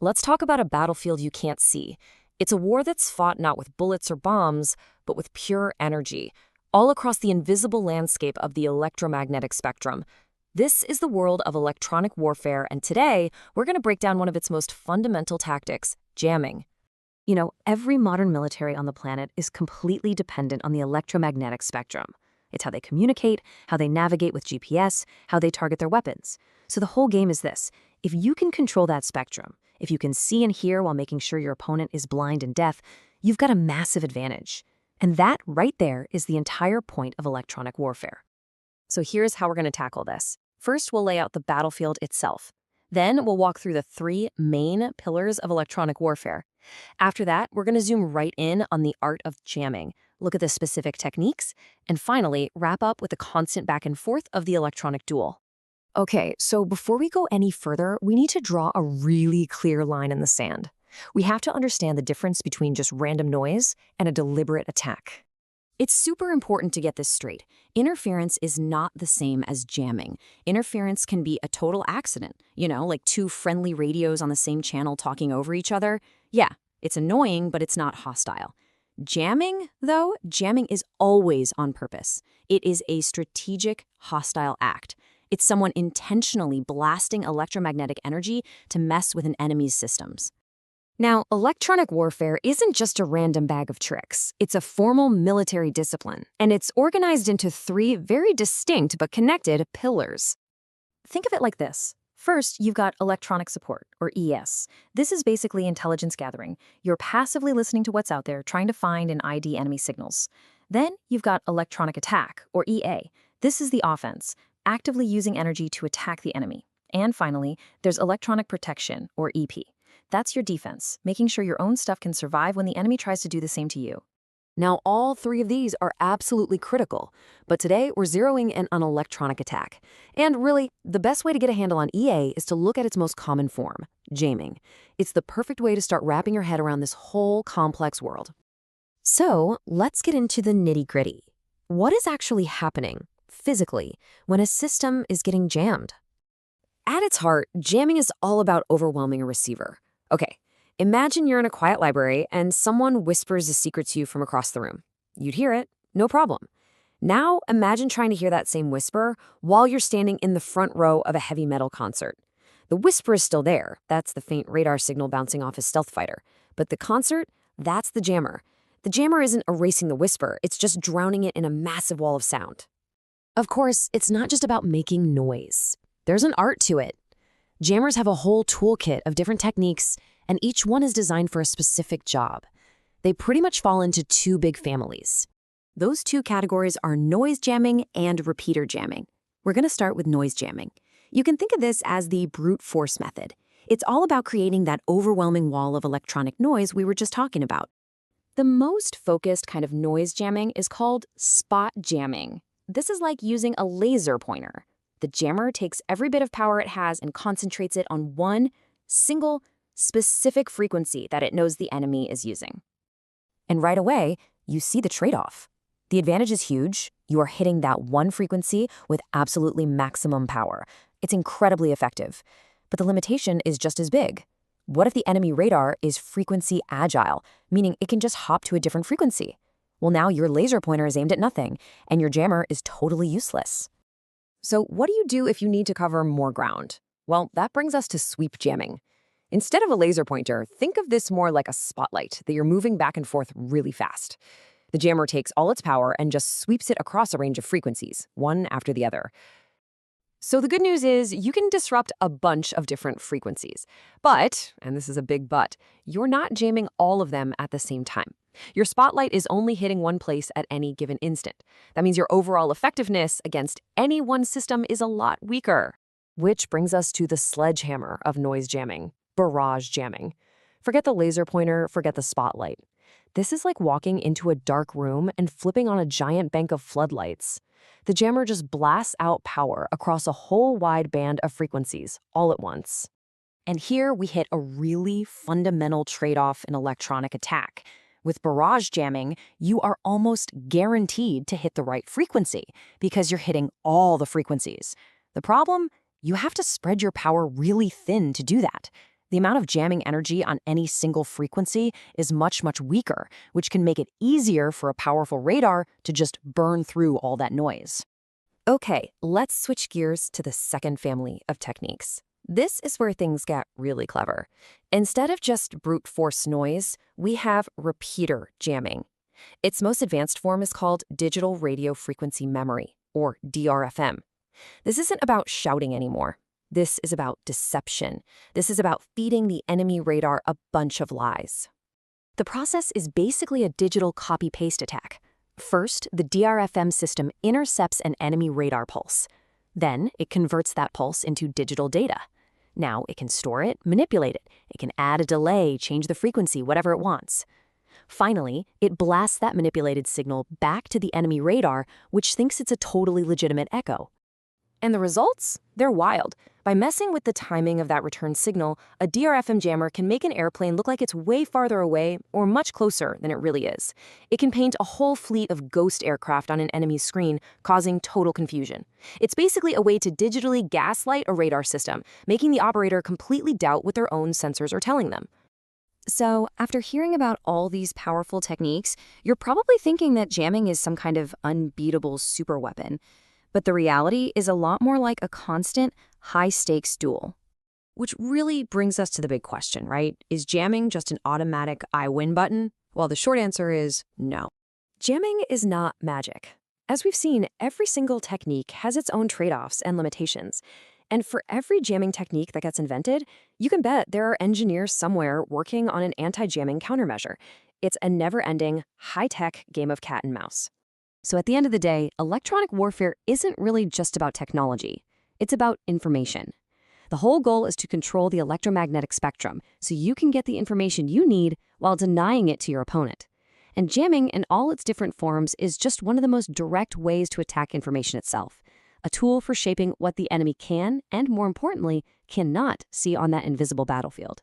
Let's talk about a battlefield you can't see. It's a war that's fought not with bullets or bombs, but with pure energy, all across the invisible landscape of the electromagnetic spectrum. This is the world of electronic warfare, and today, we're going to break down one of its most fundamental tactics, jamming. You know, every modern military on the planet is completely dependent on the electromagnetic spectrum. It's how they communicate, how they navigate with GPS, how they target their weapons. So the whole game is this. If you can control that spectrum, if you can see and hear while making sure your opponent is blind and deaf, you've got a massive advantage. And that right there is the entire point of electronic warfare. So here's how we're going to tackle this. First, we'll lay out the battlefield itself. Then we'll walk through the three main pillars of electronic warfare. After that, we're going to zoom right in on the art of jamming, look at the specific techniques, and finally, wrap up with the constant back and forth of the electronic duel. Okay, so before we go any further, we need to draw a really clear line in the sand. We have to understand the difference between just random noise and a deliberate attack. It's super important to get this straight. Interference is not the same as jamming. Interference can be a total accident, like two friendly radios on the same channel talking over each other. Yeah, it's annoying, but it's not hostile. Jamming, though, jamming is always on purpose. It is a strategic, hostile act. It's someone intentionally blasting electromagnetic energy to mess with an enemy's systems. Now, electronic warfare isn't just a random bag of tricks. It's a formal military discipline, and it's organized into three very distinct but connected pillars. Think of it like this. First, you've got electronic support, or ES. This is basically intelligence gathering. You're passively listening to what's out there, trying to find and ID enemy signals. Then, you've got electronic attack, or EA. This is the offense, actively using energy to attack the enemy. And finally, there's electronic protection, or EP. That's your defense, making sure your own stuff can survive when the enemy tries to do the same to you. Now, all three of these are absolutely critical, but today we're zeroing in on electronic attack. And really, the best way to get a handle on EA is to look at its most common form, jamming. It's the perfect way to start wrapping your head around this whole complex world. So, let's get into the nitty-gritty. What is actually happening, physically, when a system is getting jammed? At its heart, jamming is all about overwhelming a receiver. Okay, imagine you're in a quiet library and someone whispers a secret to you from across the room. You'd hear it, no problem. Now imagine trying to hear that same whisper while you're standing in the front row of a heavy metal concert. The whisper is still there. That's the faint radar signal bouncing off a stealth fighter. But the concert, that's the jammer. The jammer isn't erasing the whisper, it's just drowning it in a massive wall of sound. Of course, it's not just about making noise. There's an art to it. Jammers have a whole toolkit of different techniques, and each one is designed for a specific job. They pretty much fall into two big families. Those two categories are noise jamming and repeater jamming. We're going to start with noise jamming. You can think of this as the brute force method. It's all about creating that overwhelming wall of electronic noise we were just talking about. The most focused kind of noise jamming is called spot jamming. This is like using a laser pointer. The jammer takes every bit of power it has and concentrates it on one single, specific frequency that it knows the enemy is using. And right away, you see the trade-off. The advantage is huge. You are hitting that one frequency with absolutely maximum power. It's incredibly effective. But the limitation is just as big. What if the enemy radar is frequency agile, meaning it can just hop to a different frequency? Well, now your laser pointer is aimed at nothing, and your jammer is totally useless. So what do you do if you need to cover more ground? Well, that brings us to sweep jamming. Instead of a laser pointer, think of this more like a spotlight that you're moving back and forth really fast. The jammer takes all its power and just sweeps it across a range of frequencies, one after the other. So the good news is you can disrupt a bunch of different frequencies. But, and this is a big but, you're not jamming all of them at the same time. Your spotlight is only hitting one place at any given instant. That means your overall effectiveness against any one system is a lot weaker. Which brings us to the sledgehammer of noise jamming, barrage jamming. Forget the laser pointer, forget the spotlight. This is like walking into a dark room and flipping on a giant bank of floodlights. The jammer just blasts out power across a whole wide band of frequencies all at once. And here we hit a really fundamental trade-off in electronic attack. With barrage jamming, you are almost guaranteed to hit the right frequency because you're hitting all the frequencies. The problem? You have to spread your power really thin to do that. The amount of jamming energy on any single frequency is much, much weaker, which can make it easier for a powerful radar to just burn through all that noise. Okay, let's switch gears to the second family of techniques. This is where things get really clever. Instead of just brute force noise, we have repeater jamming. Its most advanced form is called digital radio frequency memory, or DRFM. This isn't about shouting anymore. This is about deception. This is about feeding the enemy radar a bunch of lies. The process is basically a digital copy-paste attack. First, the DRFM system intercepts an enemy radar pulse. Then, it converts that pulse into digital data. Now, it can store it, manipulate it. It can add a delay, change the frequency, whatever it wants. Finally, it blasts that manipulated signal back to the enemy radar, which thinks it's a totally legitimate echo. And the results? They're wild. By messing with the timing of that return signal, a DRFM jammer can make an airplane look like it's way farther away or much closer than it really is. It can paint a whole fleet of ghost aircraft on an enemy's screen, causing total confusion. It's basically a way to digitally gaslight a radar system, making the operator completely doubt what their own sensors are telling them. So, after hearing about all these powerful techniques, you're probably thinking that jamming is some kind of unbeatable superweapon. But the reality is a lot more like a constant, high-stakes duel. Which really brings us to the big question, right? Is jamming just an automatic I win button? Well, the short answer is no. Jamming is not magic. As we've seen, every single technique has its own trade-offs and limitations. And for every jamming technique that gets invented, you can bet there are engineers somewhere working on an anti-jamming countermeasure. It's a never-ending, high-tech game of cat and mouse. So at the end of the day, electronic warfare isn't really just about technology. It's about information. The whole goal is to control the electromagnetic spectrum so you can get the information you need while denying it to your opponent. And jamming in all its different forms is just one of the most direct ways to attack information itself, a tool for shaping what the enemy can and, more importantly, cannot see on that invisible battlefield.